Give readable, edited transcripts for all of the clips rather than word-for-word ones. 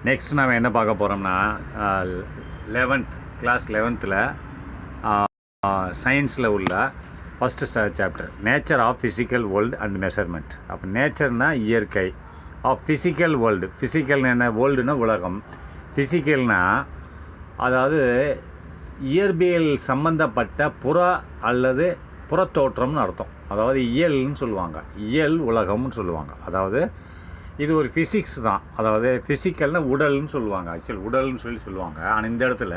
Next நம்ம என்ன பார்க்க போகிறோம்னா 11th கிளாஸ் 11th சயின்ஸில் உள்ள first chapter nature of physical world and measurement. அப்போ நேச்சர்னால் இயற்கை, ஆஃப் ஃபிசிக்கல் வேர்ல்டு, ஃபிசிக்கல் என்ன, வேர்ல்டுனா உலகம், ஃபிசிக்கல்னால் அதாவது இயற்பியல் சம்பந்தப்பட்ட புற அல்லது புறத்தோற்றம்னு அர்த்தம். அதாவது இயல்னு சொல்லுவாங்க, இயல் உலகம்னு சொல்லுவாங்க. அதாவது இது ஒரு ஃபிசிக்ஸ் தான். அதாவது ஃபிசிக்கல்னால் உடல்னு சொல்லுவாங்க, ஆக்சுவல் உடல்னு சொல்லுவாங்க. ஆனால் இந்த இடத்துல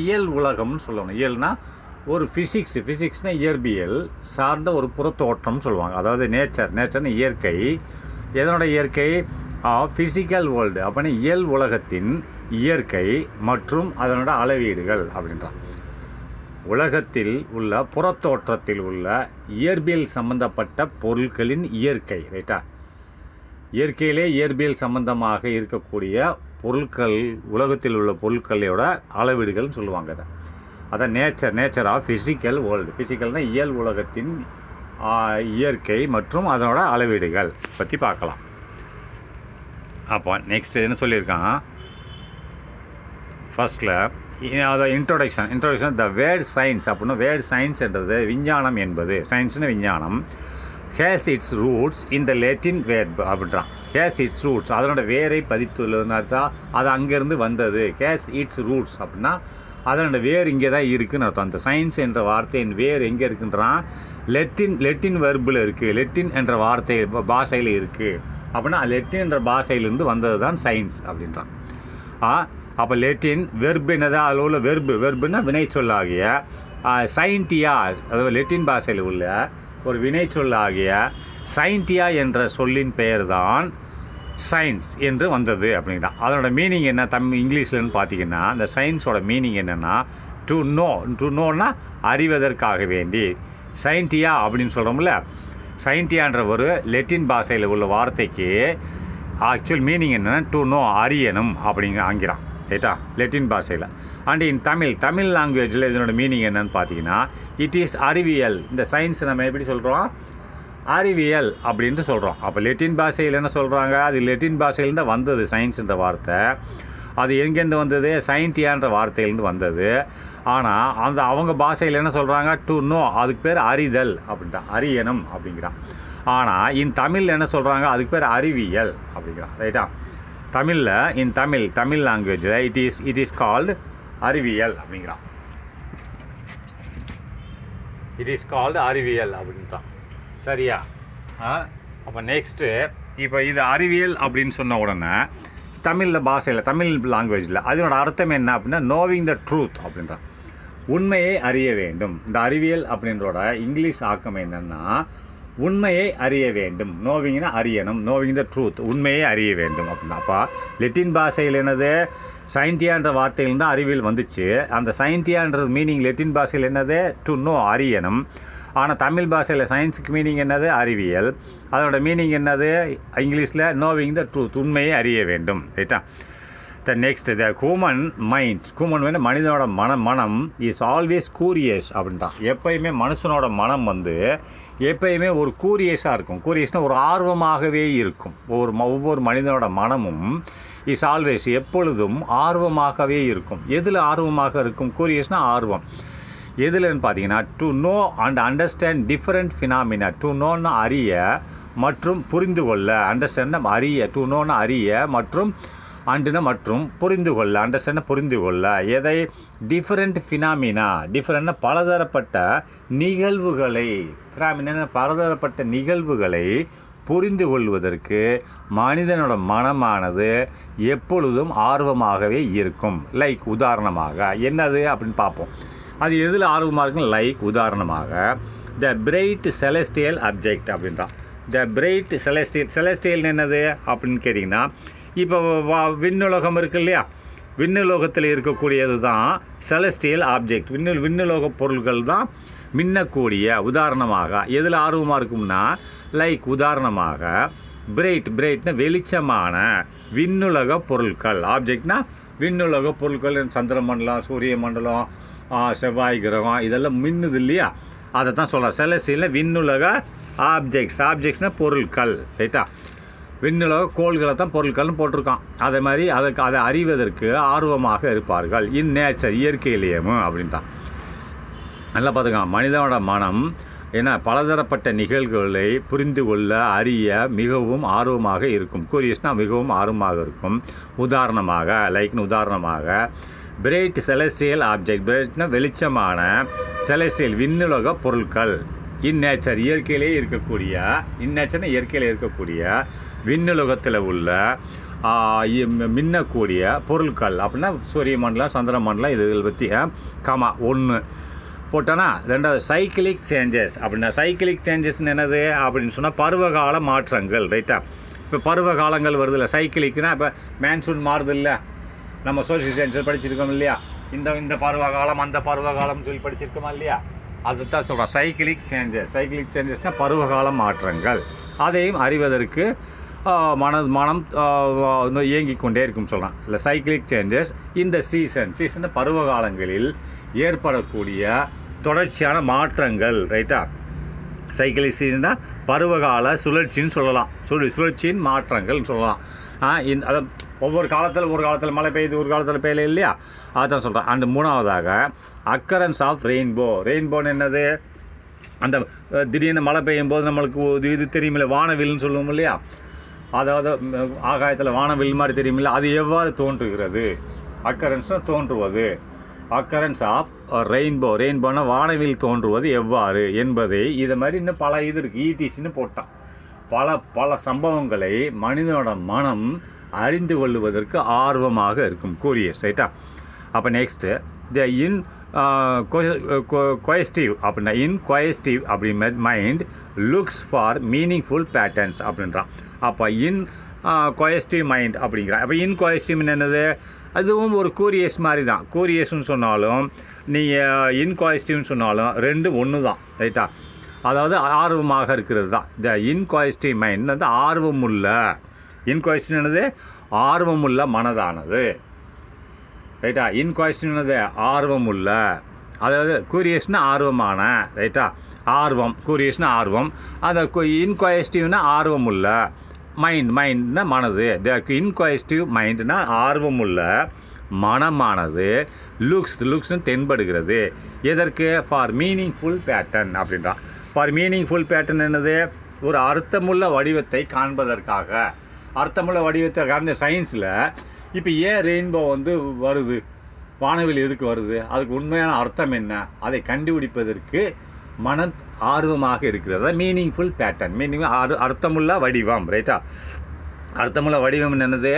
இயல் உலகம்னு சொல்லுவாங்க. இயல்னால் ஒரு ஃபிசிக்ஸ்னால் இயற்பியல் சார்ந்த ஒரு புறத்தோற்றம்னு சொல்லுவாங்க. அதாவது நேச்சர்னு இயற்கை. எதனோட இயற்கை? ஃபிசிக்கல் வேர்ல்டு அப்படின்னா இயல் உலகத்தின் இயற்கை மற்றும் அதனோட அளவீடுகள் அப்படின்றான். உலகத்தில் உள்ள புறத்தோற்றத்தில் உள்ள இயற்பியல் சம்பந்தப்பட்ட பொருட்களின் இயற்கை, ரைட்டா? இயற்கையிலே இயற்பியல் சம்பந்தமாக இருக்கக்கூடிய பொருட்கள், உலகத்தில் உள்ள பொருட்களோட அளவீடுகள்னு சொல்லுவாங்க. அதான் நேச்சர் ஆஃப் ஃபிசிக்கல் வேர்ல்டு. ஃபிசிக்கல்னால் இயல் உலகத்தின் இயற்கை மற்றும் அதனோட அளவீடுகள் பற்றி பார்க்கலாம். அப்போ நெக்ஸ்ட் என்ன சொல்லியிருக்கான் ஃபர்ஸ்ட்டில், அதை இன்ட்ரோடக்ஷன் த வேர்ட் சயின்ஸ். அப்படின்னா வேர்ட் சயின்ஸ் என்றது விஞ்ஞானம் என்பது, சயின்ஸ்னு விஞ்ஞானம், has its roots in the latrine word அப்படின்றான். ஹேஸ் இட்ஸ் ரூட்ஸ் அதனோட வேரை பதித்துள்ளதுன்னு அர்த்தம். அது அங்கேருந்து வந்தது. ஹேஸ் இட்ஸ் ரூட்ஸ் அப்படின்னா அதனோட வேர் இங்கே தான் இருக்குதுன்னு அர்த்தம். அந்த சயின்ஸ் என்ற வார்த்தையின் வேர் எங்கே இருக்குன்றான்? லெட்டின் வெர்பில் இருக்குது. லெட்டின் என்ற வார்த்தை பாஷையில் இருக்குது. அப்படின்னா லெட்டின் என்ற பாஷையிலேருந்து வந்தது தான் சயின்ஸ் அப்படின்றான். அப்போ லெட்டின் வெர்பு என்னது? அதில் உள்ள வெர்புன்னா வினை சொல்லாகிய சயின்டியா, அதாவது லெட்டின் பாஷையில் உள்ள ஒரு வினை சொல்லாகிய சயின்டியா என்ற சொல்லின் பெயர் தான் சயின்ஸ் என்று வந்தது அப்படிங்கிறான். அதனோட மீனிங் என்ன இங்கிலீஷ்லன்னு பார்த்தீங்கன்னா, அந்த சயின்ஸோட மீனிங் என்னென்னா டு நோன்னா அறிவதற்காக வேண்டி. சயின்டியா அப்படின்னு சொல்கிறோம்ல, சயின்டியான்ற ஒரு லெட்டின் பாஷையில் உள்ள வார்த்தைக்கு ஆக்சுவல் மீனிங் என்னென்னா டு நோ, அறியணும் அப்படிங்கிற ஆங்கிறான், ரைட்டா? லெட்டின் பாஷையில். அண்ட் இன் தமிழ் லாங்குவேஜில் இதனோட மீனிங் என்னன்னு பார்த்தீங்கன்னா, இட் இஸ் அறிவியல். இந்த சயின்ஸ் நம்ம எப்படி சொல்கிறோம்? அறிவியல் அப்படின்ட்டு சொல்கிறோம். அப்போ லெட்டின் பாஷையில் என்ன சொல்கிறாங்க? அது லெட்டின் பாஷையிலேருந்து வந்தது சயின்ஸுன்ற வார்த்தை. அது எங்கேருந்து வந்தது? சயின்டியான்ற வார்த்தையிலேருந்து வந்தது. ஆனால் அவங்க பாஷையில் என்ன சொல்கிறாங்க? டு நோ, அதுக்கு பேர் அறிதல் அப்படின்ட்டான், அறியணும் அப்படிங்கிறான். ஆனால் இன் தமிழில் என்ன சொல்கிறாங்க? அதுக்கு பேர் அறிவியல் அப்படிங்கிறான், ரைட்டா? தமிழில் தமிழ் லாங்குவேஜில் இட் இஸ் கால்டு அறிவியல் அப்படிங்கிறான். இட் இஸ் கால்டு அறிவியல் அப்படின்ட்டான், சரியா? அப்போ நெக்ஸ்ட்டு, இப்போ இது அறிவியல் அப்படின்னு சொன்ன உடனே தமிழ் லாங்குவேஜில் அதனோட அர்த்தம் என்ன அப்படின்னா நோவிங் த ட்ரூத் அப்படின்றான். உண்மையை அறிய வேண்டும். இந்த அறிவியல் அப்படின்றோட இங்கிலீஷ் ஆக்கம் என்னென்னா உண்மையை அறிய வேண்டும். நோவிங்னா அறியணும், நோவிங் த ட்ரூத், உண்மையை அறிய வேண்டும் அப்படின்னா. அப்போ லெட்டின் பாஷையில் என்னது? சயின்டியான்ற வார்த்தையில்தான் அறிவியல் வந்துச்சு. அந்த சயின்டியான்றது மீனிங் லெட்டின் பாஷையில் என்னது? டு நோ, அறியணும். ஆனால் தமிழ் பாஷையில் சயின்ஸுக்கு மீனிங் என்னது? அறிவியல். அதோட மீனிங் என்னது இங்கிலீஷில்? நோவிங் த ட்ரூத், உண்மையை அறிய வேண்டும், ரைட்டா? Next the human mind. மனிதனோட மனம் இஸ் ஆல்வேஸ் கூரியஸ் அப்படின்ட்டான். எப்பயுமே மனுஷனோட மனம் எப்பயுமே ஒரு கூரியஸாக இருக்கும். கூரியஸ்னால் ஒரு ஆர்வமாகவே இருக்கும். ஒவ்வொரு மனிதனோட மனமும் இஸ் ஆல்வேஸ், எப்பொழுதும் ஆர்வமாகவே இருக்கும். எதில் ஆர்வமாக இருக்கும்? கூரியஸ்னால் ஆர்வம். எதுலன்னு பார்த்தீங்கன்னா to know and understand different phenomena. To நோன்னு அறிய மற்றும் புரிந்து கொள்ள. அண்டர்ஸ்டாண்ட் அறிய, டு நோன்னு அறிய மற்றும் அண்டுனா மற்றும் புரிந்து கொள்ள. அண்டர்ஸ்டாண்ட் புரிந்து கொள்ள. எதை? Different phenomena. டிஃப்ரெண்ட்னா பலதரப்பட்ட நிகழ்வுகளை. ஃபினாமினா பலதரப்பட்ட நிகழ்வுகளை புரிந்து கொள்வதற்கு மனிதனோட மனமானது எப்பொழுதும் ஆர்வமாகவே இருக்கும். லைக் உதாரணமாக என்னது அப்படின்னு பார்ப்போம். அது எதில் ஆர்வமாக இருக்கும்? லைக் உதாரணமாக த பிரைட் செலஸ்டியல் அப்ஜெக்ட் அப்படின்றான். த பிரைட் செலஸ்டியல் என்னது அப்படின்னு கேட்டிங்கன்னா, இப்போ விண்ணுலகம் இருக்குது இல்லையா? விண்ணுலோகத்தில் இருக்கக்கூடியது தான் செலஸ்டியல் ஆப்ஜெக்ட். விண்ணுலோக பொருள்கள் தான் மின்னக்கூடிய. உதாரணமாக எதில் ஆர்வமாக இருக்கும்னா லைக் உதாரணமாக பிரைட்னா வெளிச்சமான விண்ணுலக பொருட்கள். ஆப்ஜெக்ட்னா விண்ணுலக பொருட்கள், சந்திர மண்டலம், சூரிய மண்டலம், செவ்வாய் கிரகம், இதெல்லாம் மின்னுது இல்லையா? அதை தான் சொல்கிறேன். செலஸ்டியலில் விண்ணுலக ஆப்ஜெக்ட்ஸ்னால் பொருட்கள், ரைட்டா? விண்ணுலக கோள்களை தான் பொருட்கள்னு போட்டிருக்கான். அதே மாதிரி அதை அறிவதற்கு ஆர்வமாக இருப்பார்கள். இன் நேச்சர், இயற்கையிலேயும் அப்படின்ட்டான். நல்லா பார்த்துக்கலாம். மனிதனோட மனம் ஏன்னா பலதரப்பட்ட நிகழ்வுகளை புரிந்து கொள்ள அறிய மிகவும் ஆர்வமாக இருக்கும். கூரியஸ்னால் மிகவும் ஆர்வமாக இருக்கும். உதாரணமாக பிரைட் செலஸ்டியல் ஆப்ஜெக்ட். பிரைட்னா வெளிச்சமான, செலஸ்டியல் விண்ணுலக பொருட்கள். இந்நேச்சர் இயற்கையிலே இருக்கக்கூடிய, இந்நேச்சர்னா இயற்கையில் இருக்கக்கூடிய விண்ணுலகத்தில் உள்ள மின்னக்கூடிய பொருட்கள் அப்படின்னா சூரிய மண்டலம், சந்திர மண்டலம், இதுகள் பற்றி ஒன்று போட்டோன்னா. ரெண்டாவது சைக்கிளிக் சேஞ்சஸ் அப்படின்னா, சைக்கிளிக் சேஞ்சஸ்ன்னு என்னது அப்படின்னு சொன்னால் பருவகால மாற்றங்கள். ரைட்டா? இப்போ பருவ காலங்கள் வருது இல்லை, சைக்கிளிக்னா இப்போ மேன்சூன் மாறுது இல்லை, நம்ம சோஷியல் சயின்ஸில் படிச்சிருக்கோம் இல்லையா, இந்த பருவகாலம் அந்த பருவகாலம்னு சொல்லி படிச்சிருக்கோமா இல்லையா, அதுதான் சொல்கிறோம் சைக்கிளிக் சேஞ்சஸ். சைக்கிளிக் சேஞ்சஸ்னால் பருவகால மாற்றங்கள். அதையும் அறிவதற்கு மனம் இயங்கிக் கொண்டே இருக்கும் சொல்கிறான் இல்லை. சைக்கிளிக் சேஞ்சஸ் இந்த சீசன் பருவகாலங்களில் ஏற்படக்கூடிய தொடர்ச்சியான மாற்றங்கள். ரைட்டா? சைக்கிளிக் சீசன்னா பருவகால சுழற்சின்னு சொல்லலாம். சுழற்சியின் மாற்றங்கள்னு சொல்லலாம். அதை ஒவ்வொரு காலத்தில் மழை பெய்யுது, ஒரு காலத்தில் பெய்யல இல்லையா, அதுதான் சொல்கிறேன். அண்ட் மூணாவதாக அக்கரன்ஸ் ஆஃப் ரெயின்போ. ரெயின்போன்னு என்னது, அந்த திடீர்னு மழை பெய்யும் போது நம்மளுக்கு இது தெரியுமில்ல, வானவில்னு சொல்லுவோம் இல்லையா, அதாவது ஆகாயத்தில் வானவில் மாதிரி தெரியுமில்ல, அது எவ்வாறு தோன்றுகிறது, அக்கரன்ஸ்னால் தோன்றுவது. Occurrence of rainbow. ரெயின்போனா வானவில் தோன்றுவது எவ்வாறு என்பதை இதை மாதிரி இன்னும் பல இது இருக்குது. ஈடிசின்னு போட்டான். பல சம்பவங்களை மனிதனோட மனம் அறிந்து கொள்வதற்கு ஆர்வமாக இருக்கும். கூரியஸ். ரைட்டா? அப்போ நெக்ஸ்ட்டு இன் கொயஸ்டிவ் அப்படின்னா, இன்கொயஸ்டிவ் அப்படி mind looks for meaningful patterns அப்படின்றான். அப்போ கொயஸ்டிவ் மைண்ட் அப்படிங்கிறான். அப்போ இன்கொயஸ்டிவ்னு என்னது, அதுவும் ஒரு கூரியஸ் மாதிரி தான். கூரியஸ்ன்னு சொன்னாலும் நீங்கள் இன்கொயஸ்டிவ்னு சொன்னாலும் ரெண்டு ஒன்று தான். ரைட்டா? அதாவது ஆர்வமாக இருக்கிறது தான். த இன்கொயஸ்டிவ் மைண்ட் வந்து ஆர்வமுள்ள, இன்கொயஸ்டிவ் என்னது, ஆர்வமுள்ள மனதானது. ரைட்டா? இன்கொயஸ்டிவ் என்னது, ஆர்வமுள்ள. அதாவது கூரியஸ்னா ஆர்வமான. ரைட்டா? ஆர்வம், கூரியஸ்னா ஆர்வம். அதை இன்கொயஸ்டிவ்னா ஆர்வமுள்ள. மைண்ட்னா மனது. த இன்கொயஸ்டிவ் மைண்ட்னா ஆர்வமுள்ள மனமானது லுக்ஸ்னு தென்படுகிறது. எதற்கு? ஃபார் மீனிங்ஃபுல் பேட்டர்ன் அப்படின்றான். ஃபார் மீனிங்ஃபுல் பேட்டர்ன் என்னது, ஒரு அர்த்தமுள்ள வடிவத்தை காண்பதற்காக. அர்த்தமுள்ள வடிவத்தை காண்ப சயின்ஸில் இப்போ ஏன் ரெயின்போ வந்து வருது, வானவில் எதுக்கு வருது, அதுக்கு உண்மையான அர்த்தம் என்ன, அதை கண்டுபிடிப்பதற்கு மனம் ஆர்வமாக இருக்கிறது. மீனிங்ஃபுல் பேட்டர்ன், அர்த்தமுள்ள வடிவம். ரைட்டா? அர்த்தமுள்ள வடிவம் என்னது,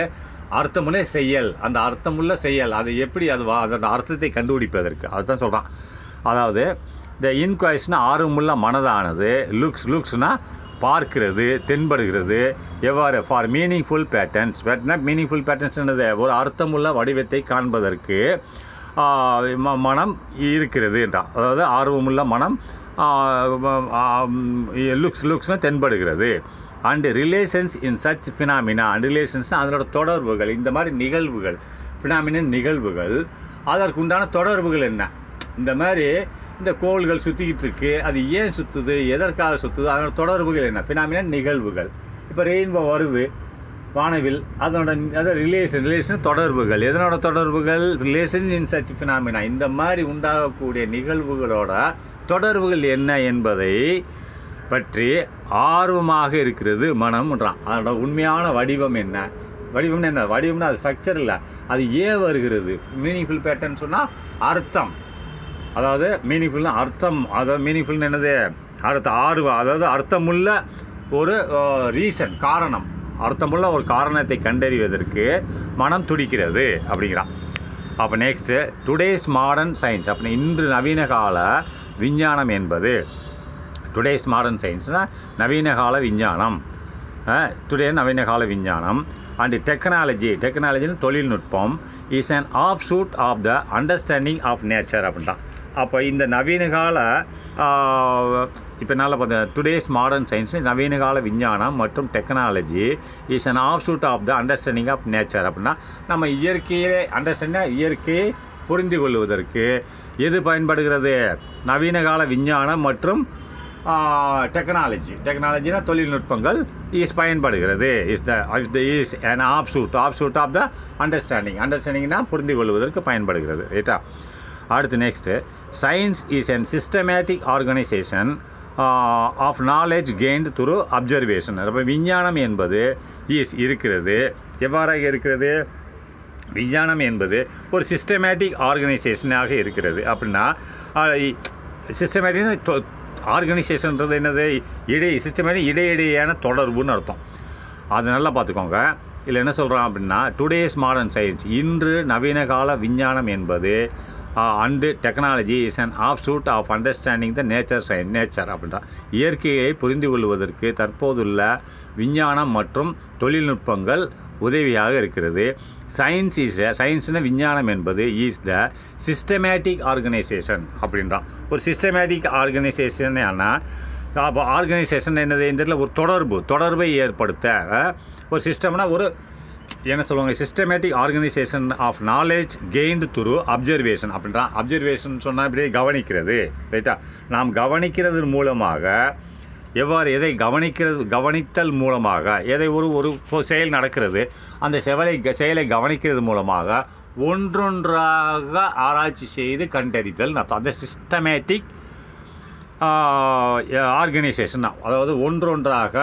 அர்த்தமுள்ள செயல். அந்த அர்த்தமுள்ள செயல் அது எப்படி, அதோட அர்த்தத்தை கண்டுபிடிப்பதற்கு அதுதான் சொல்கிறான். அதாவது த இன்கொயஸ்ட்னா ஆர்வமுள்ள மனதானது லுக்ஸ்னால் பார்க்கிறது, தென்படுகிறது. எவ்வாறு? For meaningful patterns. Meaningful patterns என்னது, ஒரு அர்த்தமுள்ள வடிவத்தை காண்பதற்கு மனம் இருக்கிறது என்றான். அதாவது ஆர்வமுள்ள மனம் லுக்ஸ்னால் தென்படுகிறது. And relations in such phenomena. ரிலேஷன்ஸ்னால் அதனோட தொடர்புகள். இந்த மாதிரி நிகழ்வுகள், ஃபினாமினன் நிகழ்வுகள், அதற்கு உண்டான தொடர்புகள் என்ன, இந்த மாதிரி இந்த கோள்கள் சுற்றிக்கிட்டு இருக்கு, அது ஏன் சுற்றுது, எதற்காக சுற்றுது, அதனோட தொடர்புகள் என்ன, ஃபினாமினன் நிகழ்வுகள். இப்போ ரெயின்போ வருது, வானவில், அதோட ரிலேஷன் தொடர்புகள். எதனோட தொடர்புகள்? ரிலேஷன் இன் சச் ஃபினாமினா. இந்த மாதிரி உண்டாகக்கூடிய நிகழ்வுகளோட தொடர்புகள் என்ன என்பதை பற்றி ஆர்வமாக இருக்கிறது மனம்ன்றான். அதோட உண்மையான வடிவம் என்ன, வடிவம்னு என்ன, வடிவம்னா அது ஸ்ட்ரக்சர் இல்லை, அது ஏன் வருகிறது. மீனிங்ஃபுல் பேட்டர்ன் சொன்னால் அர்த்தம். அதாவது மீனிங்ஃபுல்னா அர்த்தம். அதாவது மீனிங்ஃபுல்னு என்னது, ஆர்வம். அதாவது அர்த்தமுள்ள ஒரு ரீசன், காரணம். அர்த்தமுள்ள ஒரு காரணத்தை கண்டறிவதற்கு மனம் துடிக்கிறது அப்படிங்கிறான். அப்போ நெக்ஸ்ட்டு டுடேஸ் மாடர்ன் சயின்ஸ். அப்போ இன்று நவீன கால விஞ்ஞானம் என்பது, டுடேஸ் மாடர்ன் சயின்ஸ்னால் நவீன கால விஞ்ஞானம். டுடே நவீன கால விஞ்ஞானம் அண்ட் டெக்னாலஜின்னு தொழில்நுட்பம் is an offshoot of the understanding of nature அப்படின்ட்டான். அப்போ இந்த நவீன கால இப்போ நல்லா பார்த்தா டுடேஸ் மாடர்ன் சயின்ஸ் நவீன கால விஞ்ஞானம் மற்றும் technology is an offshoot of the understanding of nature. அப்படின்னா நம்ம இயற்கையை இயற்கையை புரிந்து கொள்வதற்கு எது பயன்படுகிறது, நவீன கால விஞ்ஞானம் மற்றும் டெக்னாலஜினா தொழில்நுட்பங்கள் பயன்படுகிறது. Is an offshoot of the அண்டர்ஸ்டாண்டிங்னா புரிந்து கொள்வதற்கு பயன்படுகிறது. ரைட்டா? அடுத்து next, science is an systematic organisation of knowledge gained through observation. அப்போ விஞ்ஞானம் என்பது இருக்கிறது. எவ்வாறாக இருக்கிறது? விஞ்ஞானம் என்பது ஒரு சிஸ்டமேட்டிக் ஆர்கனைசேஷனாக இருக்கிறது. அப்படின்னா சிஸ்டமேட்டிக் ஆர்கனைசேஷன்ன்றது என்னது? சிஸ்டமேட்டிக் இடையிடையான தொடர்புன்னு அர்த்தம். அது நல்லா பார்த்துக்கோங்க. இல்லை என்ன சொல்கிறான் அப்படின்னா, டுடேஸ் மாடர்ன் சயின்ஸ், இன்று நவீன கால விஞ்ஞானம் என்பது and technology is an offshoot of understanding the nature அப்படின்றா. இயற்கையை புரிந்து கொள்வதற்கு தற்போதுள்ள விஞ்ஞானம் மற்றும் தொழில்நுட்பங்கள் உதவியாக இருக்கிறது. சயின்ஸ்னு விஞ்ஞானம் என்பது இஸ் த சிஸ்டமேட்டிக் ஆர்கனைசேஷன் அப்படின்றான். ஒரு சிஸ்டமேட்டிக் ஆர்கனைசேஷன் ஆனால், அப்போ ஆர்கனைசேஷன் என்னது? இந்த இடத்துல ஒரு தொடர்பை ஏற்படுத்த ஒரு சிஸ்டம்னா ஒரு என்ன சொல்லுவாங்க? Systematic organisation of knowledge gained through observation அப்படின்றான். அப்சர்வேஷன் சொன்னால் இப்படியே கவனிக்கிறது. ரைட்டா? நாம் கவனிக்கிறது மூலமாக எதை கவனித்தல் மூலமாக எதை ஒரு செயல் நடக்கிறது, அந்த செயலை கவனிக்கிறது மூலமாக ஒன்றொன்றாக ஆராய்ச்சி செய்து கண்டறிதல் அந்த சிஸ்டமேட்டிக் ஆர்கனைசேஷன். அதாவது ஒன்றொன்றாக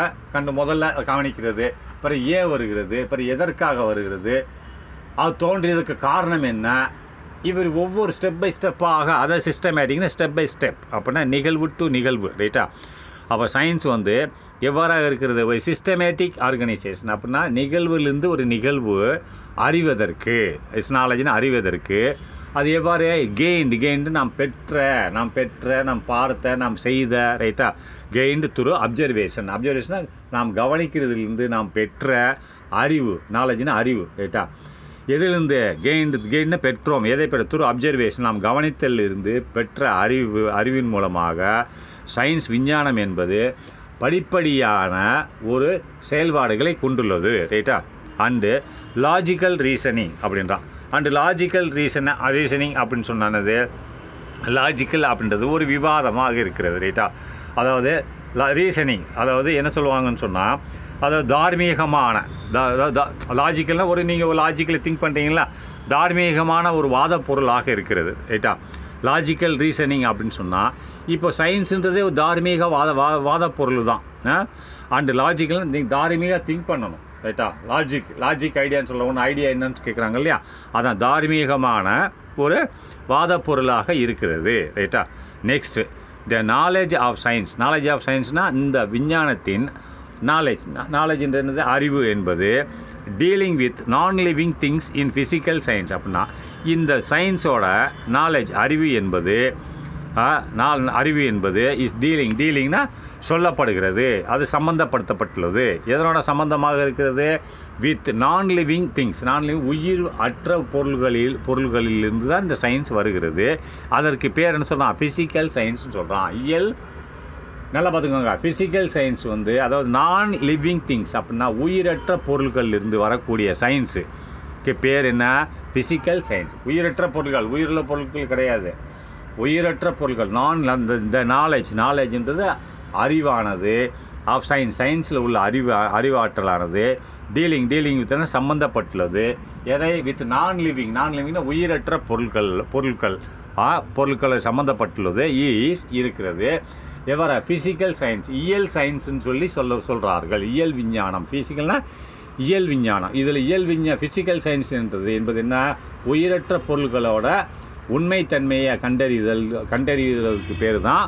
முதல்ல கவனிக்கிறது, பிறகு ஏன் வருகிறது, பிறகு எதற்காக வருகிறது, அது தோன்றியதுக்கு காரணம் என்ன, இவர் ஒவ்வொரு ஸ்டெப் பை ஸ்டெப்பாக, அதை சிஸ்டமேட்டிக்னா ஸ்டெப் பை ஸ்டெப் அப்படின்னா நிகழ்வு டு நிகழ்வு. ரைட்டா? அப்போ சயின்ஸ் எவ்வாறாக இருக்கிறது? ஒரு சிஸ்டமேட்டிக் ஆர்கனைசேஷன் அப்படின்னா நிகழ்விலிருந்து ஒரு நிகழ்வு அறிவதற்கு, நாலேஜ்னு அறிவதற்கு அது எவ்வாறு கெயின்டு நாம் பெற்ற, நாம் பார்த்த, நாம் செய்த. ரைட்டா? கெயின்டு த்ரூ அப்சர்வேஷன் நாம் கவனிக்கிறதுலேருந்து நாம் பெற்ற அறிவு, நாலேஜ்னு அறிவு. ரைட்டா? எதிலிருந்து கெயின்னு பெற்றோம், எதை பெற்ற? த்ரூ அப்சர்வேஷன் நாம் கவனித்தல் இருந்து பெற்ற அறிவின் மூலமாக சயின்ஸ் விஞ்ஞானம் என்பது படிப்படியான ஒரு செயல்பாடுகளை கொண்டுள்ளது. ரைட்டா? அண்டு லாஜிக்கல் ரீசனிங் அப்படின்றான். அண்டு லாஜிக்கல் ரீசனிங் அப்படின்னு சொன்னானது, லாஜிக்கல் அப்படின்றது ஒரு விவாதமாக இருக்கிறது. ரைட்டா? அதாவது ரீசனிங் அதாவது என்ன சொல்லுவாங்கன்னு சொன்னால், அதாவது தார்மீகமான லாஜிக்கல்னால் நீங்கள் ஒரு லாஜிக்கலை திங்க் பண்ணுறீங்களா, தார்மீகமான ஒரு வாத பொருளாக இருக்கிறது. ரைட்டா? லாஜிக்கல் ரீசனிங் அப்படின்னு சொன்னால், இப்போ சயின்ஸுன்றதே ஒரு தார்மீக வாத பொருள் தான். அண்டு லாஜிக்கல் நீங்கள் தார்மீக திங்க் பண்ணணும். ரைட்டா? லாஜிக் ஐடியான்னு சொல்ல ஒன்று ஐடியா என்னன்னு கேட்குறாங்க இல்லையா, அதான் தார்மீகமான ஒரு வாத பொருளாக இருக்கிறது. ரைட்டா? நெக்ஸ்ட்டு, த நாலேஜ் ஆஃப் சயின்ஸ்னால் இந்த விஞ்ஞானத்தின் நாலேஜ்ன்றது அறிவு என்பது டீலிங் வித் நான் living things in physical science. அப்படின்னா இந்த சயின்ஸோட நாலேஜ் அறிவு என்பது இஸ் டீலிங்னா சொல்லப்படுகிறது, அது சம்பந்தப்படுத்தப்பட்டுள்ளது. எதனோட சம்பந்தமாக இருக்கிறது? வித் நான் லிவிங் திங்ஸ், உயிர் அற்ற பொருள்களிலிருந்து தான் இந்த சயின்ஸ் வருகிறது. அதற்கு பேர் என்ன சொல்கிறான்? ஃபிசிக்கல் சயின்ஸ்னு சொல்கிறான். நல்லா பார்த்துக்கோங்க. ஃபிசிக்கல் சயின்ஸ் அதாவது நான் லிவிங் திங்ஸ் அப்படின்னா உயிரற்ற பொருள்களிலிருந்து வரக்கூடிய சயின்ஸுக்கு பேர் என்ன? Physical science. உயிரற்ற பொருள்கள், உயிருள்ள பொருட்கள் கிடையாது, உயிரற்ற பொருள்கள். இந்த நாலேஜ்ன்றது அறிவானது ஆஃப் சயின்ஸில் உள்ள அறிவாற்றலானது டீலிங் வித் சம்மந்தப்பட்டுள்ளது. எதை? வித் நான் லிவிங்னா உயிரற்ற பொருட்களை சம்மந்தப்பட்டுள்ளது இருக்கிறது. எவ்வாறு? ஃபிசிக்கல் சயின்ஸ், இயல் சயின்ஸ்ன்னு சொல்கிறார்கள். இயல் விஞ்ஞானம், ஃபிசிக்கல்னா இயல் விஞ்ஞானம். இதில் ஃபிசிக்கல் சயின்ஸ் என்பது என்ன? உயிரற்ற பொருள்களோட உண்மைத்தன்மையை கண்டறிதலுக்கு பேர் தான்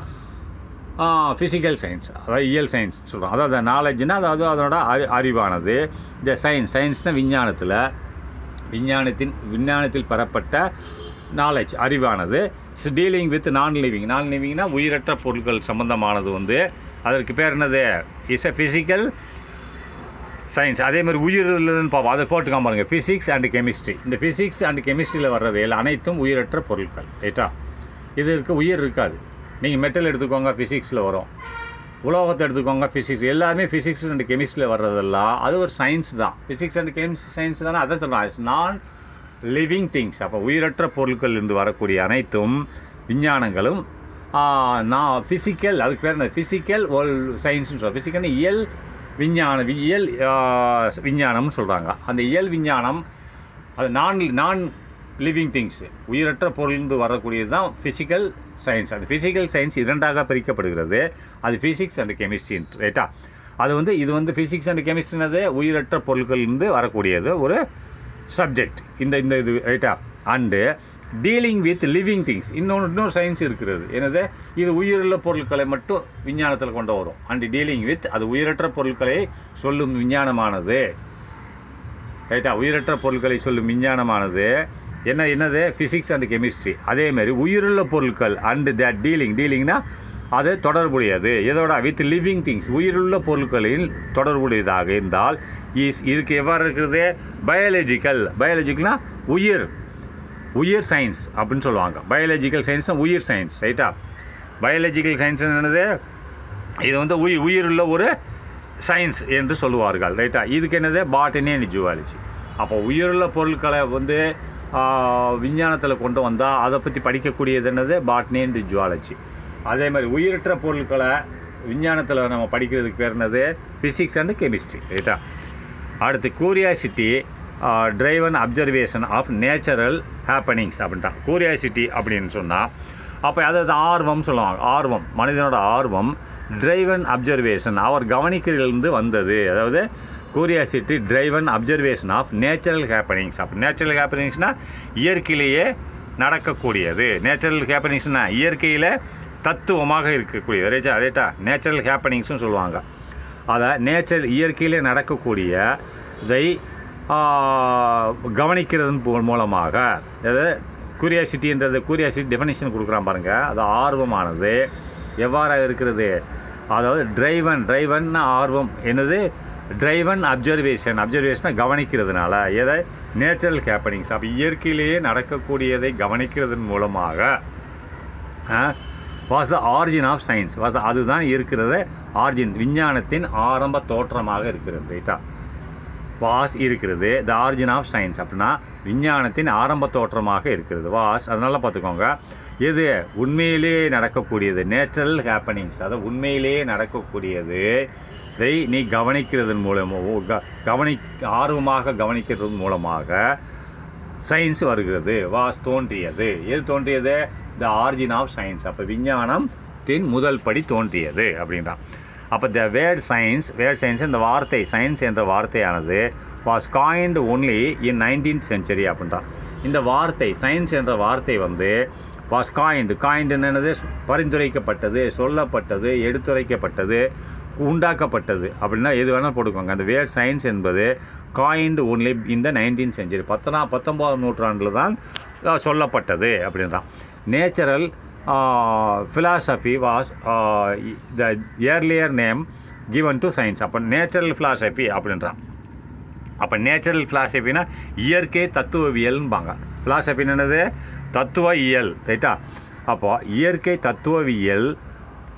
ஃபிசிக்கல் சயின்ஸ், அதாவது இயல் சயின்ஸ் சொல்கிறோம். அதாவது நாலேஜ்னா அதாவது அதனோட அறிவானது. இந்த சயின்ஸ்னால் விஞ்ஞானத்தில் பெறப்பட்ட நாலேஜ் அறிவானது டீலிங் வித் நான் லிவிங்னா உயிரற்ற பொருட்கள் சம்பந்தமானது அதற்கு பேர் என்னது? Is a physical science. அதே மாதிரி உயிர் இல்லைன்னு பார்ப்போம், அதை போட்டுக்காம பாருங்க. Physics and chemistry. இந்த ஃபிசிக்ஸ் அண்ட் கெமிஸ்ட்ரியில் வர்றது அனைத்தும் உயிரற்ற பொருட்கள். ரைட்டா? இதற்கு உயிர் இருக்காது. நீங்கள் மெட்டல் எடுத்துக்கோங்க, ஃபிசிக்ஸில் வரும். உலோகத்தை எடுத்துக்கோங்க, ஃபிசிக்ஸ். எல்லாருமே ஃபிசிக்ஸ் அண்ட் கெமிஸ்ட்ரியில் வர்றதெல்லாம் அது ஒரு சயின்ஸ் தான். ஃபிசிக்ஸ் அண்ட் கெமிஸ்ட்ரி சயின்ஸ் தானே, அதை சொல்கிறான். இட்ஸ் நான் லிவிங் திங்ஸ். அப்போ உயிரற்ற பொருட்களிலிருந்து வரக்கூடிய அனைத்தும் விஞ்ஞானங்களும் நான் ஃபிசிக்கல், அதுக்கு பேர் என்ன, ஃபிசிக்கல் சயின்ஸ்னு சொல்கிறேன். ஃபிசிக்கல்னு இயல் விஞ்ஞானம், இயல் விஞ்ஞானம்னு சொல்கிறாங்க. அந்த இயல் விஞ்ஞானம் அது நான் லிவிங் திங்ஸ், உயிரற்ற பொருளிலிருந்து வரக்கூடியது தான் ஃபிசிக்கல் சயின்ஸ். அந்த ஃபிசிக்கல் சயின்ஸ் இரண்டாக பிரிக்கப்படுகிறது. அது ஃபிசிக்ஸ் அண்ட் கெமிஸ்ட்ரி, ரைட்டா? இது வந்து ஃபிசிக்ஸ் அண்ட் கெமிஸ்ட்ரினது உயிரற்ற பொருட்களிலிருந்து வரக்கூடியது ஒரு சப்ஜெக்ட், இந்த இது, ரைட்டா? And dealing with living things, இன்னொரு சயின்ஸ் இருக்கிறது. என்னது? இது உயிருள்ள பொருட்களை மட்டும் விஞ்ஞானத்தில் கொண்டு வரும். அண்டு டீலிங் வித், அது உயிரற்ற பொருட்களை சொல்லும் விஞ்ஞானமானது, ரைட்டா? உயிரற்ற பொருட்களை சொல்லும் விஞ்ஞானமானது என்னது? Physics and chemistry. அதேமாதிரி உயிருள்ள பொருட்கள் அண்டு தட் டீலிங்னா அது தொடர்புடையது எதோட? வித் லிவிங் திங்ஸ், உயிருள்ள பொருட்களில் தொடர்புடையதாக இருந்தால் எவ்வாறு இருக்கிறது? பயாலஜிக்கல்னா உயிர் சயின்ஸ் அப்படின்னு சொல்லுவாங்க. பயாலஜிக்கல் சயின்ஸ்னால் உயிர் சயின்ஸ், ரைட்டா? பயாலஜிக்கல் சயின்ஸ் என்னது? இது வந்து உயிருள்ள ஒரு சயின்ஸ் என்று சொல்லுவார்கள், ரைட்டா? இதுக்கு என்னது? Botany and zoology. அப்போ உயிருள்ள பொருட்களை வந்து விஞ்ஞானத்தில் கொண்டு வந்தால் அதை பற்றி படிக்கக்கூடியது என்னது? Botany and zoology. அதே மாதிரி உயிரற்ற பொருட்களை விஞ்ஞானத்தில் நம்ம படிக்கிறதுக்கு பேர் என்னது? ஃபிசிக்ஸ் அண்ட் கெமிஸ்ட்ரி, ரைட்டா? அடுத்து curiosity driven observation of natural happenings அப்படின்ட்டான். கூரியாசிட்டி அப்படின்னு சொன்னால் அப்போ அதாவது ஆர்வம் சொல்லுவாங்க. ஆர்வம், மனிதனோட ஆர்வம் ட்ரைவன் அப்சர்வேஷன், அவர் கவனிக்கிறதுலேருந்து வந்தது. அதாவது curiosity driven observation of natural happenings. அப்போ நேச்சுரல் ஹேப்பனிங்ஸ்னால் இயற்கையிலேயே நடக்கக்கூடியது. நேச்சுரல் ஹேப்பனிங்ஸ்னால் இயற்கையில் தத்துவமாக இருக்கக்கூடியது, ரைட்டா? நேச்சுரல் ஹேப்பனிங்ஸ்னு சொல்லுவாங்க. அதை இயற்கையிலே நடக்கக்கூடிய இதை கவனிக்கிறதன் மூலமாக, அதாவது கூரியாசிட்டி டெஃபினிஷன் கொடுக்குறான் பாருங்கள். அது ஆர்வமானது எவ்வாறாக இருக்கிறது? அதாவது ட்ரைவன்னா ஆர்வம், என்னது? ட்ரைவன் அப்சர்வேஷனாக கவனிக்கிறதுனால எதை? Natural happenings. அப்போ இயற்கையிலேயே நடக்கக்கூடியதை கவனிக்கிறதன் மூலமாக was the origin of science. அதுதான் இருக்கிறது ஆரிஜின், விஞ்ஞானத்தின் ஆரம்ப தோற்றமாக இருக்கிறது, ரைட்டா? வாஸ் இருக்கிறது த ஆரிஜின் ஆஃப் சயின்ஸ் அப்படின்னா விஞ்ஞானத்தின் ஆரம்ப தோற்றமாக இருக்கிறது. அதனால் பார்த்துக்கோங்க, எது உண்மையிலேயே நடக்கக்கூடியது? நேச்சுரல் ஹேப்பனிங்ஸ், அதாவது உண்மையிலேயே நடக்கக்கூடியது இதை நீ கவனிக்கிறதன் மூலமாக, ஆர்வமாக கவனிக்கிறதன் மூலமாக சயின்ஸ் வருகிறது. தோன்றியது. எது தோன்றியது? The origin of science. அப்போ விஞ்ஞானத்தின் முதல் படி தோன்றியது அப்படின்றான். அப்போ த வேர்ட் சயின்ஸ் இந்த வார்த்தை சயின்ஸ் என்ற வார்த்தையானது was coined only in 19th century அப்படின்றான். இந்த வார்த்தை சயின்ஸ் என்ற வார்த்தை வந்து வாஸ் காயின்டு என்னது? பரிந்துரைக்கப்பட்டது, சொல்லப்பட்டது, எடுத்துரைக்கப்பட்டது, உண்டாக்கப்பட்டது அப்படின்னா எது வேணால் போட்டுக்கோங்க. அந்த வேர்ட் சயின்ஸ் என்பது coined only in the 19th century, 19ஆம் நூற்றாண்டில் தான் சொல்லப்பட்டது அப்படின்றான். Natural philosophy was the earlier name given to science. அப்போ நேச்சுரல் philosophy அப்படின்றான். அப்போ நேச்சுரல் philosophyனா இயற்கை தத்துவவியல்பாங்க. philosophy என்னது? தத்துவ இயல், ரைட்டா? அப்போ இயற்கை தத்துவவியல்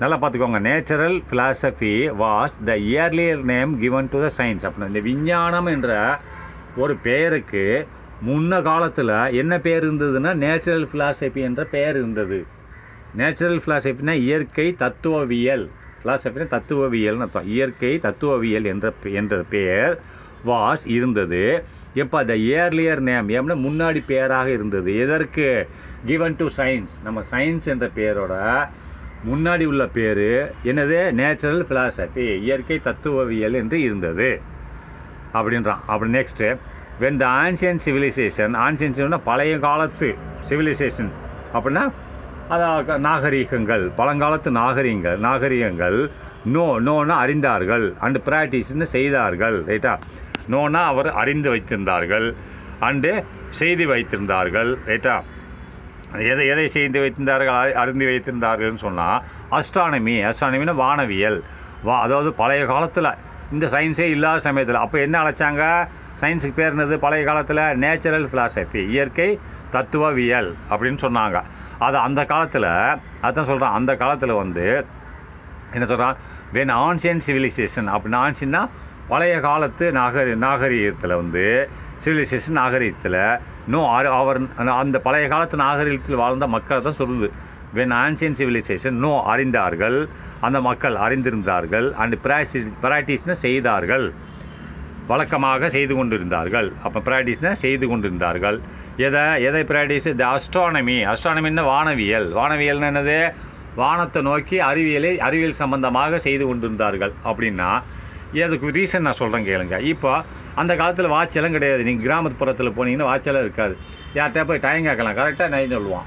நல்லா பார்த்துக்கோங்க. Natural philosophy was the earlier name given to the science. அப்படின்னா இந்த விஞ்ஞானம் என்ற ஒரு பெயருக்கு முன்ன காலத்தில் என்ன பெயர் இருந்ததுன்னா நேச்சுரல் philosophy என்ற பெயர் இருந்தது. நேச்சுரல் philosophyனா இயற்கை தத்துவவியல், philosophyனா தத்துவவியல்னு அர்த்தம். இயற்கை தத்துவவியல் என்ற பெயர் வாஸ் இருந்தது. எப்போ? த ஏர்லியர் நேம்னா முன்னாடி பெயராக இருந்தது. எதற்கு? Given to science. நம்ம சயின்ஸ் என்ற பெயரோட முன்னாடி உள்ள பேர் என்னது? நேச்சுரல் philosophy, இயற்கை தத்துவவியல் என்று இருந்தது அப்படின்றான். அப்படி next when the ancient civilization, பழைய காலத்து சிவிலைசேஷன் அப்படின்னா அதாவது நாகரீகங்கள், பழங்காலத்து நாகரீகங்கள் நோனா அறிந்தார்கள், அண்டு ப்ராக்டிஸ்ன்னு செய்தார்கள், ரைட்டா? நோனா அவர் அறிந்து வைத்திருந்தார்கள், அண்டு செய்து வைத்திருந்தார்கள், ரைட்டா? எதை செய்து வைத்திருந்தார்கள், அறிந்து வைத்திருந்தார்கள்னு சொன்னால் அஸ்ட்ரானமின்னா வானவியல். அதாவது பழைய காலத்தில் இந்த சயின்ஸே இல்லாத சமயத்தில் அப்போ என்ன அழைச்சாங்க? சயின்ஸுக்கு பேர் என்னது? பழைய காலத்தில் நேச்சுரல் philosophy, இயற்கை தத்துவவியல் அப்படின்னு சொன்னாங்க. அது அந்த காலத்தில் அதான் சொல்கிறான். அந்த காலத்தில் வந்து என்ன சொல்கிறான்? வென் ஆன்சியன் சிவிலைசேஷன் அப்படின்னா ஆன்சியன்னா பழைய காலத்து நாகரீகத்தில் வந்து சிவிலைசேஷன் நாகரீகத்தில் அவர் அந்த பழைய காலத்து நாகரீகத்தில் வாழ்ந்த மக்களை தான் சொல்லுது. வென் ஆன்சியன் சிவிலைசேஷன் நோ அறிந்தார்கள், அந்த மக்கள் அறிந்திருந்தார்கள், அண்ட் ப்ராக்டிஸ்னு செய்தார்கள், வழக்கமாக செய்து கொண்டிருந்தார்கள். அப்போ ப்ராக்டிஸ்னால் செய்து கொண்டிருந்தார்கள். எதை ப்ராக்டிஸ்? த அஸ்ட்ரானமின்னா வானவியல். வானவியல்னு என்னது? வானத்தை நோக்கி அறிவியல் சம்பந்தமாக செய்து கொண்டிருந்தார்கள். அப்படின்னா அதுக்கு ரீசன் நான் சொல்கிறேன் கேளுங்க. இப்போ அந்த காலத்தில் வாட்செல்லாம் கிடையாது. நீங்கள் கிராமப்புறத்தில் போனீங்கன்னா வாட்செல்லாம் இருக்காது. யார்கிட்ட போய் டைம் கேட்கலாம், கரெக்டாக நான் சொல்லுவான்.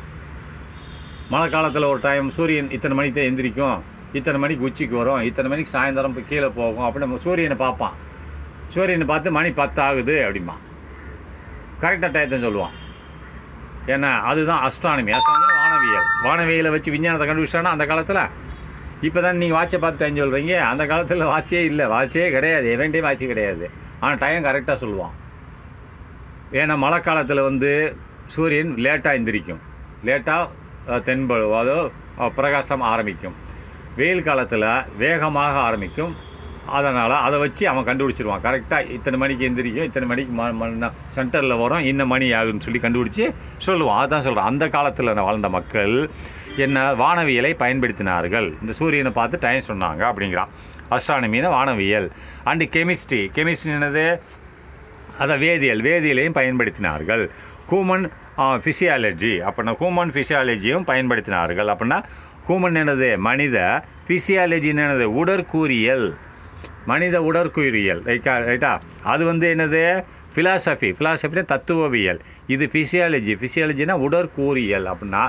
மழை காலத்தில் ஒரு டைம் சூரியன் இத்தனை மணிக்கு தான் எந்திரிக்கும், இத்தனை மணிக்கு உச்சிக்கு வரும், இத்தனை மணிக்கு சாயந்தரம் கீழே போகும் அப்படின்னு நம்ம சூரியனை பார்ப்பான். சூரியனை பார்த்து மணி 10 ஆகுது அப்படிமா கரெக்டாக டயத்தை சொல்லுவான். ஏன்னா அதுதான் அஸ்ட்ரானமி வானவியலை வச்சு விஞ்ஞானத்தை கண்டுபிடிச்சானா அந்த காலத்தில். இப்போ தான் நீங்கள் வாட்சை பார்த்து டைம் சொல்கிறீங்க. அந்த காலத்தில் வாட்சே இல்லை, வாட்சே கிடையாது, எவன்டையும் வாட்சே கிடையாது. ஆனால் டைம் கரெக்டாக சொல்லுவான். ஏன்னா மழை காலத்தில் சூரியன் லேட்டாக எந்திரிக்கும், லேட்டாக அதோ பிரகாசம் ஆரம்பிக்கும். வெயில் காலத்தில் வேகமாக ஆரம்பிக்கும். அதனால் அதை வச்சு அவன் கண்டுபிடிச்சிருவான். கரெக்டாக இத்தனை மணிக்கு எந்திரிக்கும், இத்தனை மணிக்கு சென்டரில் வரும், இன்ன மணி ஆகுன்னு சொல்லி கண்டுபிடிச்சி சொல்லுவான். அதுதான் சொல்கிறேன். அந்த காலத்தில் வாழ்ந்த மக்கள் வானவியலை பயன்படுத்தினார்கள். இந்த சூரியனை பார்த்து டைம் சொன்னாங்க அப்படிங்கிறான். அஸ்ட்ரானமின்னா வானவியல். அண்டு கெமிஸ்ட்ரி என்னது? அதை வேதியியலையும் பயன்படுத்தினார்கள். ஹியூமன் ஃபிசியாலஜி அப்படின்னா ஹியூமன் ஃபிசியாலஜியும் பயன்படுத்தினார்கள். அப்படின்னா ஹியூமன் என்னது? மனித. ஃபிசியாலஜின்னு என்னது? உடற்கூறியல். மனித உடற்கூறியல். ரைட்டா? அது என்னது? ஃபிலாசபினா தத்துவவியல். இது ஃபிசியாலஜினா உடற்கூறியல். அப்படின்னா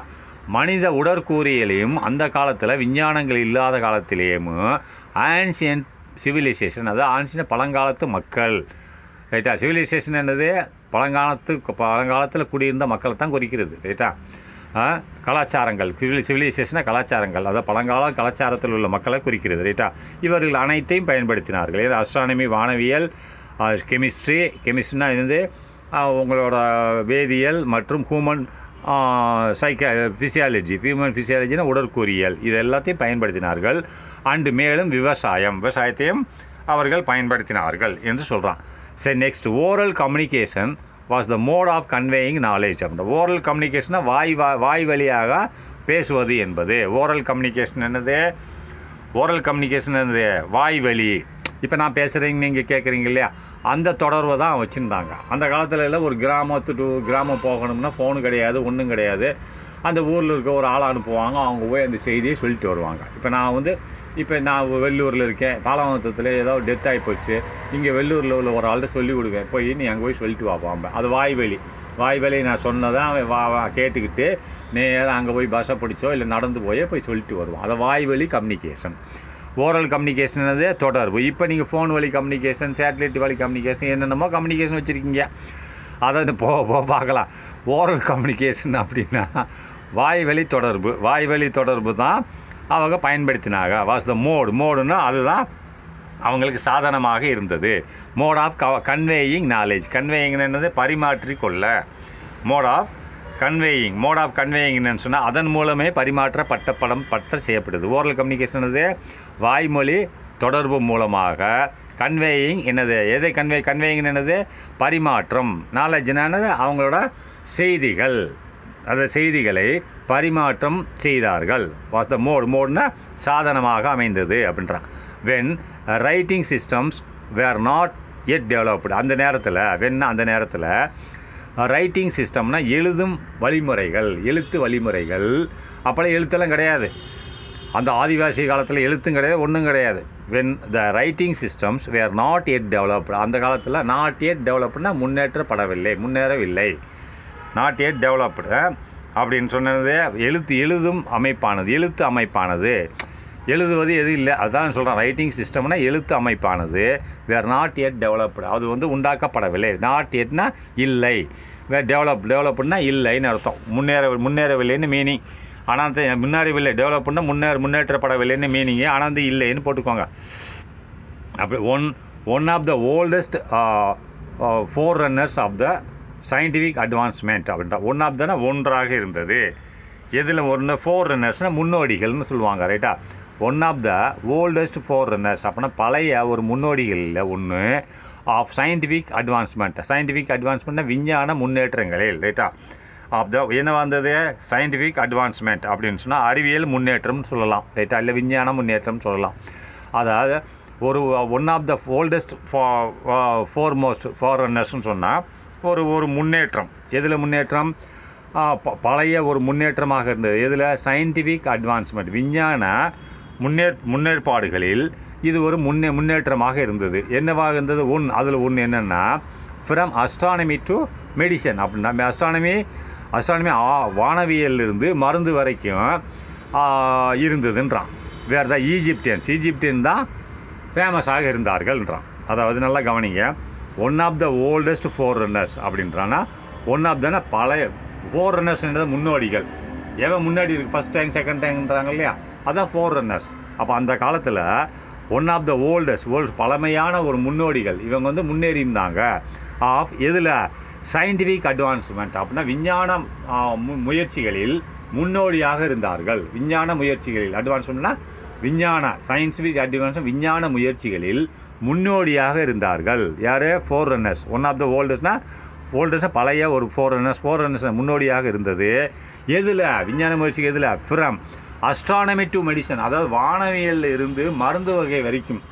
மனித உடற்கூறியலையும் அந்த காலத்தில் விஞ்ஞானங்கள் இல்லாத காலத்திலேயும் ஆன்சியன்ட் சிவிலைசேஷன், அதாவது ஆன்சியன் பழங்காலத்து மக்கள். ரைட்டா? சிவிலைசேஷன் என்னது? பழங்காலத்தில் குடியிருந்த மக்களை தான் குறிக்கிறது. ரைட்டா? கலாச்சாரங்கள். சிவிலைசேஷனாக கலாச்சாரங்கள், அதாவது பழங்கால கலாச்சாரத்தில் உள்ள மக்களை குறிக்கிறது. ரைட்டா? இவர்கள் அனைத்தையும் பயன்படுத்தினார்கள். ஏதாவது அஸ்ட்ரானமி வானவியல், கெமிஸ்ட்ரினா உங்களோட வேதியியல் மற்றும் ஹியூமன் ஃபிசியாலஜினா உடற்கூறியல், இது எல்லாத்தையும் பயன்படுத்தினார்கள். அண்டு மேலும் விவசாயத்தையும் அவர்கள் பயன்படுத்தினார்கள் என்று சொல்கிறான். சரி, next oral communication was the mode of conveying knowledge. அப்படின்ற ஓரல் கம்யூனிகேஷனாக வாய் வழியாக பேசுவது என்பது. ஓரல் கம்யூனிகேஷன் என்னது? வாய் வழி. இப்போ நான் பேசுகிறீங்க, நீங்கள் கேட்குறீங்க இல்லையா, அந்த தொடர்பை தான் வச்சுருந்தாங்க. அந்த காலத்தில் எல்லாம் ஒரு கிராமம் போகணும்னா ஃபோனு கிடையாது, ஒன்றும் கிடையாது. அந்த ஊரில் இருக்க ஒரு ஆளை அனுப்புவாங்க, அவங்க போய் அந்த செய்தியை சொல்லிட்டு வருவாங்க. இப்போ நான் வெள்ளூரில் இருக்கேன், பாலவந்தத்தில் ஏதோ டெத் ஆகி போச்சு, இங்கே வெள்ளூரில் உள்ள ஒரு ஆள்கிட்ட சொல்லி விடுவேன், போய் நீ அங்கே போய் சொல்லிட்டு வாப்பாம்ப. அது வாய்வழி நான் சொன்னதை அவன் கேட்டுக்கிட்டு நேராக அங்கே போய் பஸ்ஸை பிடிச்சோ இல்லை நடந்து போய் சொல்லிட்டு வருவான். அதை வாய்வழி கம்யூனிகேஷன். ஓரல் கம்யூனிகேஷன் தொடர்பு. இப்போ நீங்கள் ஃபோன் வழி கம்யூனிகேஷன், சேட்டலைட் வழி கம்யூனிகேஷன், என்னென்னமோ கம்யூனிகேஷன் வச்சுருக்கீங்க. அதை பார்க்கலாம். ஓரல் கம்யூனிகேஷன் அப்படின்னா வாய்வழி தொடர்பு தான் அவங்க பயன்படுத்தினாங்க. வாஸ் த மோடுன்னா அதுதான் அவங்களுக்கு சாதனமாக இருந்தது. Mode of conveying knowledge. கன்வேயிங்னு என்னது? பரிமாற்றி கொள்ள. மோட் ஆஃப் கன்வேயிங்னு சொன்னால் அதன் மூலமே பரிமாற்ற செய்யப்படுது. ஓரல் கம்யூனிகேஷன் வாய்மொழி தொடர்பு மூலமாக. கன்வேயிங் என்னது? எதை கன்வேயிங் என்னது? பரிமாற்றம். நாலேஜ்னானது அவங்களோட செய்திகள், அந்த செய்திகளை பரிமாற்றம் செய்தார்கள். வாஸ் த மோட்னா சாதனமாக அமைந்தது அப்படின்றான். When writing systems were not yet developed. அந்த நேரத்தில் ரைட்டிங் சிஸ்டம்னா எழுத்து வழிமுறைகள். அப்போல்லாம் எழுத்தெல்லாம் கிடையாது. அந்த ஆதிவாசி காலத்தில் எழுத்தும் கிடையாது, ஒன்றும் கிடையாது. When the writing systems were not yet developed. அந்த காலத்தில் நாட் எட் டெவலப்டுனா முன்னேறவில்லை. நாட் எட் டெவலப்டு அப்படின்னு சொன்னது எழுத்து அமைப்பானது. எழுதுவது எதுவும் இல்லை, அதுதான் சொல்கிறேன். ரைட்டிங் சிஸ்டம்னா எழுத்து அமைப்பானது. வேர் நாட் எட் டெவலப்டு, அது உண்டாக்கப்படவில்லை. நாட் எட்னா இல்லை, வேர் டெவலப்டுனா இல்லைன்னு அர்த்தம். முன்னேறவில்லைன்னு மீனிங். ஆனால் முன்னேறவில்லை, டெவலப்னா முன்னேற்றப்படவில்லைன்னு மீனிங்கு. ஆனால் இல்லைன்னு போட்டுக்கோங்க. அப்படி one of the oldest forerunners of the scientific advancement அப்படின்ற ஒன்றாக இருந்தது. எதில் ஃபோர் ரன்னர்ஸ்னால் முன்னோடிகள்னு சொல்லுவாங்க. ரைட்டா? One of the oldest forerunners அப்படின்னா பழைய ஒரு முன்னோடிகளில் ஒன்று ஆஃப் சயின்டிஃபிக் அட்வான்ஸ்மெண்ட்னா விஞ்ஞான முன்னேற்றங்களில். ரைட்டா? ஆஃப் த என்ன வந்தது சயின்டிஃபிக் அட்வான்ஸ்மெண்ட் அப்படின்னு சொன்னால் அறிவியல் முன்னேற்றம்னு சொல்லலாம் ரைட்டா, இல்லை விஞ்ஞான முன்னேற்றம்னு சொல்லலாம். அதாவது ஒரு one of the oldest foremost ஃபாரினர்ஸ்னு சொன்னால் ஒரு முன்னேற்றம். எதில் முன்னேற்றம்? பழைய ஒரு முன்னேற்றமாக இருந்தது. எதில்? சயின்டிஃபிக் அட்வான்ஸ்மெண்ட், விஞ்ஞான முன்னேற்பாடுகளில் இது ஒரு முன்னேற்றமாக இருந்தது. என்னவாக இருந்தது? அதில் ஒன்று என்னென்னா ஃப்ரம் அஸ்ட்ரானமி டு மெடிசன் அப்படின்னா அஸ்ட்ரானமி வானவியலிருந்து மருந்து வரைக்கும் இருந்ததுன்றான். வேறு தான் ஈஜிப்டியன் தான் ஃபேமஸாக இருந்தார்கள்ன்றான். அதாவது நல்லா கவனிங்க, one of the oldest forerunners அப்படின்றான்னா ஒன் ஆஃப் தன பழைய ஃபோர்ரன்னர்ஸ்ன்றது முன்னோடிகள். எவன் முன்னாடி இருக்குது? ஃபஸ்ட் டைம் செகண்ட் டைம்ன்றாங்க இல்லையா, அதான் ஃபோர்ரன்னர்ஸ். அப்போ அந்த காலத்தில் ஒன் ஆஃப் த ஓல்டஸ்ட் பழமையான ஒரு முன்னோடிகள் இவங்க வந்து முன்னேறி இருந்தாங்க. ஆஃப் எதில்? சயின்டிஃபிக் அட்வான்ஸ்மெண்ட் அப்படின்னா விஞ்ஞான முயற்சிகளில் முன்னோடியாக இருந்தார்கள். விஞ்ஞான முயற்சிகளில் அட்வான்ஸ்மெண்ட்னா விஞ்ஞான சயின்டிஃபிக் அட்வான்ஸ்மெண்ட் விஞ்ஞான முயற்சிகளில் முன்னோடியாக இருந்தார்கள். யார்? ஃபோர்ரன்னர்ஸ். ஒன் ஆஃப் த ஓல்டஸ்ட்னா பழைய ஒரு ஃபோர்ரன்னர்ஸ் முன்னோடியாக இருந்தது. எதில்? விஞ்ஞான முயற்சிகள். எதில்? ஃப்ரம் அஸ்ட்ரானமி டு மெடிசன், அதாவது வானவியலில் இருந்து மருந்து வகை வரைக்கும்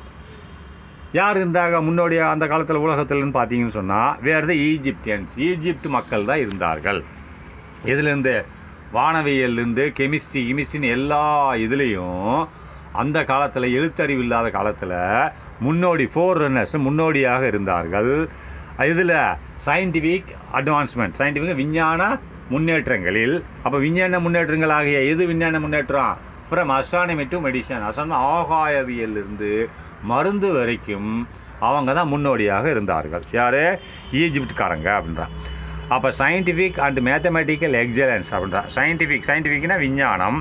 யார் இருந்தாங்க முன்னோடியாக அந்த காலத்தில் உலகத்தில்னு பார்த்தீங்கன்னு சொன்னால் வேறு தான் ஈஜிப்ட் மக்கள் தான் இருந்தார்கள். இதுலேருந்து வானவியல்லேருந்து கெமிஸ்ட்ரின்னு எல்லா இதுலேயும் அந்த காலத்தில் எழுத்தறிவு இல்லாத காலத்தில் ஃபோர்ரன்னர்ஸ் முன்னோடியாக இருந்தார்கள். இதில் சயின்டிஃபிக் அட்வான்ஸ்மெண்ட் விஞ்ஞான முன்னேற்றங்களில். அப்போ விஞ்ஞான முன்னேற்றங்கள் ஆகிய எது விஞ்ஞான முன்னேற்றம்? ஃப்ரம் அஸ்ட்ரானமி டு மெடிசன், ஆகாயவியலிருந்து மருந்து வரைக்கும் அவங்க தான் முன்னோடியாக இருந்தார்கள். யார்? ஈஜிப்ட்காரங்க அப்படின்றான். அப்போ சயின்டிஃபிக் அண்ட் மேத்தமெட்டிக்கல் எக்ஸலன்ஸ் அப்படின்றான். சயின்டிஃபிக்னா விஞ்ஞானம்,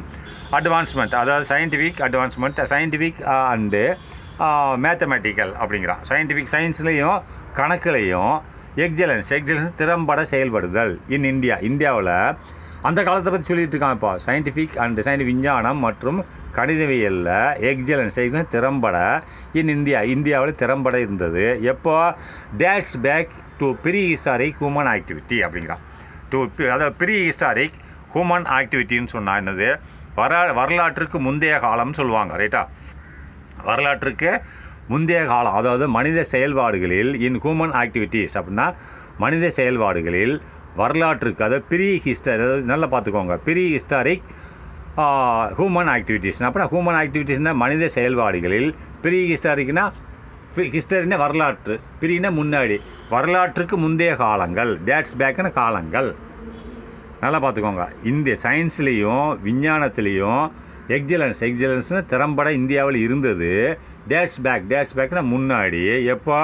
அட்வான்ஸ்மெண்ட் அதாவது சயின்டிஃபிக் அண்டு மேத்தமெட்டிக்கல் அப்படிங்கிறான். சயின்ஸ்லேயும் கணக்குலையும் எக்ஸலன்ஸ் திறம்பட செயல்படுதல் இந்தியாவில் அந்த காலத்தை பற்றி சொல்லிட்டு இருக்கான். இப்போ சயின்டிஃபிக் விஞ்ஞானம் மற்றும் கணிதவியலில் எக்ஸலன்ஸ் திறம்பட இந்தியாவில் திறம்பட இருந்தது. எப்போ? Dates back to prehistoric human activity அப்படிங்கிறான். அதாவது ப்ரீ ஹிஸ்டாரிக் ஹியூமன் ஆக்டிவிட்டின்னு சொன்னால் என்னது? வரலாற்றுக்கு முந்தைய காலம்னு சொல்லுவாங்க ரைட்டா. வரலாற்றுக்கு முந்தைய காலம், அதாவது மனித செயல்பாடுகளில் ஹியூமன் ஆக்டிவிட்டீஸ் அப்படின்னா மனித செயல்பாடுகளில் வரலாற்றுக்கு, அதாவது ப்ரீ ஹிஸ்டரி, அதாவது நல்லா பார்த்துக்கோங்க, ப்ரீ ஹிஸ்டாரிக் ஹியூமன் ஆக்டிவிட்டீஸ். அப்படின்னா ஹியூமன் ஆக்டிவிட்டீஸ்னால் மனித செயல்பாடுகளில், ப்ரீ ஹிஸ்டரினா வரலாற்று, ப்ரீனா முன்னாடி, வரலாற்றுக்கு முந்தைய காலங்கள், டேட்ஸ் பேக்குன்னு காலங்கள். நல்லா பார்த்துக்கோங்க. இந்த சயின்ஸ்லேயும் விஞ்ஞானத்துலேயும் எக்ஸலன்ஸ்னு திறம்பட இந்தியாவில் இருந்தது. டேட்ஸ் பேக்னா முன்னாடி. எப்போ?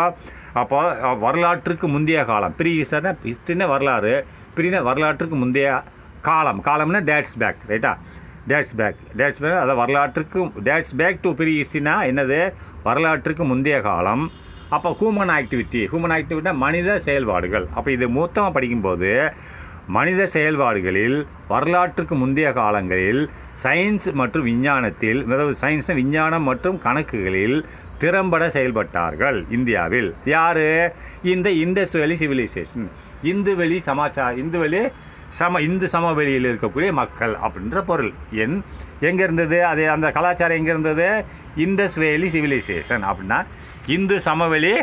அப்போ வரலாற்றுக்கு முந்தைய காலம். ப்ரீ ஹிஸ்டரினா வரலாறு, ப்ரீனா வரலாற்றுக்கு முந்தைய காலம்னா டேட்ஸ் பேக் ரைட்டா. டேட்ஸ் பேக் அதாவது வரலாற்றுக்கு டேட்ஸ் பேக் டு ப்ரீ ஹிஸ்டரினா என்னது? வரலாற்றுக்கு முந்தைய காலம். அப்போ ஹியூமன் ஆக்டிவிட்டினா மனித செயல்பாடுகள். அப்போ இது மொத்தமாக படிக்கும்போது மனித செயல்பாடுகளில் வரலாற்றுக்கு முந்தைய காலங்களில் சயின்ஸ் மற்றும் விஞ்ஞானத்தில், அதாவது சயின்ஸ் விஞ்ஞானம் மற்றும் கணக்குகளில் திறம்பட செயல்பட்டார்கள் இந்தியாவில். யார்? இந்த இண்டஸ் வேலி சிவிலைசேஷன், இந்து சமவெளியில் இருக்கக்கூடிய மக்கள் அப்படின்ற பொருள். எங்கே இருந்தது அது? அந்த கலாச்சாரம் எங்கே இருந்தது? இண்டஸ் வேலி சிவிலைசேஷன் அப்படின்னா இந்து சமவெளி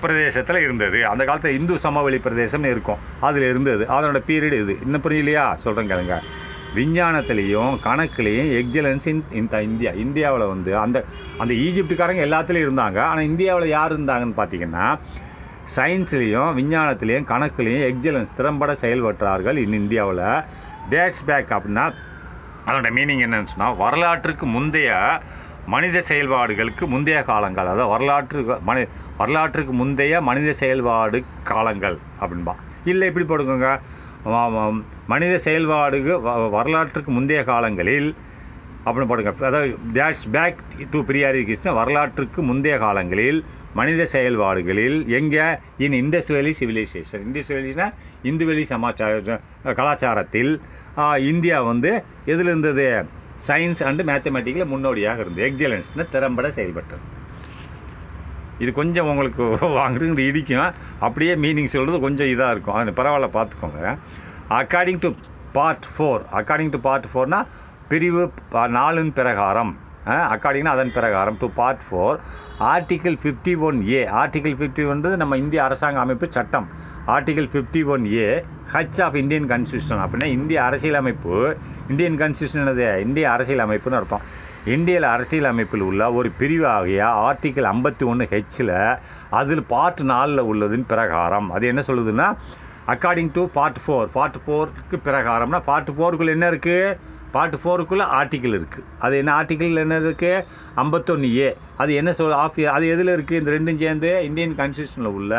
பிரதேசத்தில் இருந்தது. அந்த காலத்தில் இந்து சமவெளி பிரதேசம்னு இருக்கும், அதில் இருந்தது. அதனோட பீரியட் இது. இன்னும் புரியலையா? சொல்கிறேன் கேளுங்க. விஞ்ஞானத்துலேயும் கணக்குலேயும் எக்ஸலன்ஸ் இந்தியாவில் வந்து அந்த ஈஜிப்டுக்காரங்க எல்லாத்துலேயும் இருந்தாங்க. ஆனால் இந்தியாவில் யார் இருந்தாங்கன்னு பார்த்தீங்கன்னா சயின்ஸ்லேயும் விஞ்ஞானத்துலேயும் கணக்குலேயும் எக்ஸலன்ஸ் திறம்பட செயல்பட்டார்கள் இந்தியாவில். டேட்ஸ் பேக் அப்படின்னா அதோட மீனிங் என்னன்னு சொன்னால் வரலாற்றுக்கு முந்தைய மனித செயல்பாடுகளுக்கு முந்தைய காலங்கள், அதாவது வரலாற்றுக்கு முந்தைய மனித செயல்பாடு காலங்கள் அப்படின்பா. இல்லை இப்படி போடுங்க, மனித வரலாற்றுக்கு முந்தைய காலங்களில் அப்படின்னு போடுங்க. அதாவது dates back to prehistoric history, வரலாற்றுக்கு முந்தைய காலங்களில் மனித செயல்பாடுகளில் எங்கே? இண்டஸ் வேலி சிவிலைசேஷன். இண்டஸ் வேலினா இந்துவெளி கலாச்சாரத்தில் இந்தியா வந்து எதில் இருந்தது? சயின்ஸ் அண்டு மேத்தமெட்டிக்கில் முன்னோடியாக இருந்தது. எக்ஸலன்ஸ்னு திறம்பட செயல்பட்டது. இது கொஞ்சம் உங்களுக்கு வாங்குறது இடிக்கும், அப்படியே மீனிங் சொல்கிறது கொஞ்சம் இதாக இருக்கும். அது பரவாயில்ல பார்த்துக்கோங்க. அக்கார்டிங் டு பார்ட் 4 பிரிவு 4 பிரகாரம் அக்கார்டிங்னா அதன் பிரகாரம் to part 4 article 51A article 51 நம்ம இந்திய அரசாங்க அமைப்பு சட்டம் article 51A H of Indian constitution அப்படின்னா இந்திய அரசியலமைப்பு இந்தியன் கான்ஸ்டியூஷன் என்னது இந்திய அரசியலமைப்புன்னு அர்த்தம் இந்திய அரசியலமைப்பில் உள்ள ஒரு பிரிவாகிய ஆர்டிகிள் 51Hல் அதில் பார்ட் 4 உள்ளதின் பிரகாரம் அது என்ன சொல்லுதுன்னா அக்கார்டிங் டு பார்ட் 4க்கு பிரகாரம்னா பார்ட் 4க்குள்ளே என்ன இருக்குது பார்ட் 4க்குள்ளே ஆர்டிக்கிள் இருக்குது அது என்ன ஆர்டிக்கிள் என்ன இருக்குது 51A அது என்ன அது எதில் இருக்குது இந்த ரெண்டும் சேர்ந்து இந்தியன் கான்ஸ்டியூஷனில் உள்ள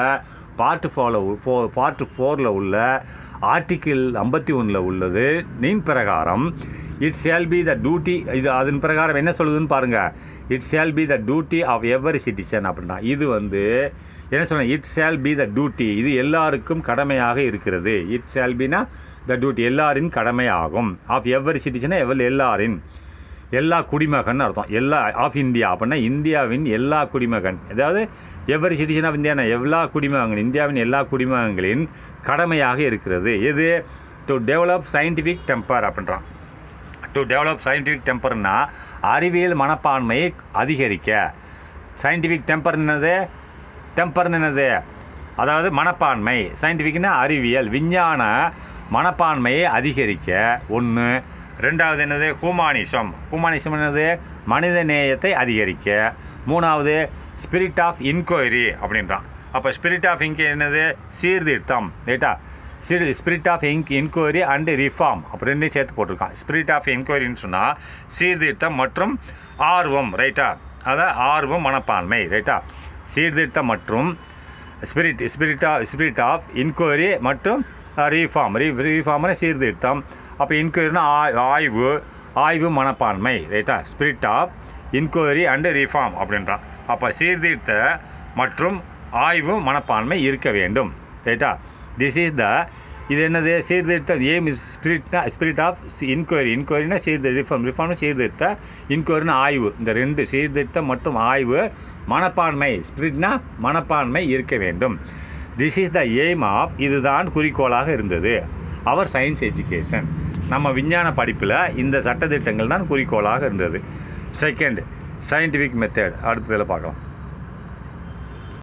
பார்ட் 4ல் உள்ள ஆர்டிக்கிள் 51 உள்ளது நீன் பிரகாரம் it shall be the duty இது அதன் பிரகாரம் என்ன சொல்லுதுன்னு பாருங்கள் it shall be the duty of every citizen அப்படின்னா இது வந்து என்ன சொல்கிறேன் it shall be the duty இது எல்லாருக்கும் கடமையாக இருக்கிறது இட் ஷேல் பினா த டியூட்டி எல்லாரின் கடமையாகும் ஆஃப் எவரி சிட்டிசனை எல்லாரின் எல்லா குடிமகன் அர்த்தம் எல்லா ஆஃப் இந்தியா அப்படின்னா இந்தியாவின் எல்லா குடிமகன் அதாவது எவரி சிட்டிசன் ஆஃப் இந்தியானா எல்லா குடிமகன் இந்தியாவின் எல்லா குடிமகன்களின் கடமையாக இருக்கிறது எது டு டெவலப் சயின்டிஃபிக் டெம்பர் அப்படின்றான் டு டெவலப் சயின்டிஃபிக் டெம்பர்னா அறிவியல் மனப்பான்மையை அதிகரிக்க சயின்டிஃபிக் டெம்பர் என்னது அதாவது மனப்பான்மை சயின்டிஃபிக்னா அறிவியல் விஞ்ஞான மனப்பான்மையை அதிகரிக்க ஒன்று ரெண்டாவது என்னது ஹூமானிசம் என்னது மனித நேயத்தை அதிகரிக்க மூணாவது ஸ்பிரிட் ஆஃப் இன்கொயரி அப்படின்றான் அப்போ ஸ்பிரிட் ஆஃப் என்னது சீர்திருத்தம் ரைட்டா spirit of inquiry and reform அப்போ ரெண்டையும் சேர்த்து போட்டிருக்கான் ஸ்பிரிட் ஆஃப் இன்கொயரின்னு சொன்னால் சீர்திருத்தம் மற்றும் ஆர்வம் ரைட்டா அதான் ஆர்வம் மனப்பான்மை ரைட்டா சீர்திருத்தம் மற்றும் ஸ்பிரிட் ஆஃப் இன்கொயரி மற்றும் ரீஃபார்ம்னா சீர்திருத்தம் அப்போ இன்கொயரினா ஆய்வு மனப்பான்மை ரைட்டா spirit of inquiry and reform அப்படின்றான் அப்போ சீர்திருத்த மற்றும் ஆய்வு மனப்பான்மை இருக்க வேண்டும் ரைட்டா திஸ் இஸ் த இது என்னது சீர்திருத்தம் ஏம் ஸ்பிரிட் ஆஃப் இன்கொயரினா ரிஃபார்ம்னா சீர்திருத்த இன்கொயரினா ஆய்வு இந்த ரெண்டு சீர்திருத்தம் மற்றும் ஆய்வு மனப்பான்மை ஸ்பிரிட்னா மனப்பான்மை இருக்க வேண்டும் this is the aim of இதுதான் குறிக்கோளாக இருந்தது அவர் சயின்ஸ் எஜுகேஷன் நம்ம விஞ்ஞான படிப்பில் இந்த சட்டத்திட்டங்கள் தான் குறிக்கோளாக இருந்தது செகண்ட் சயின்டிஃபிக் மெத்தட் அடுத்ததில் பார்க்கலாம்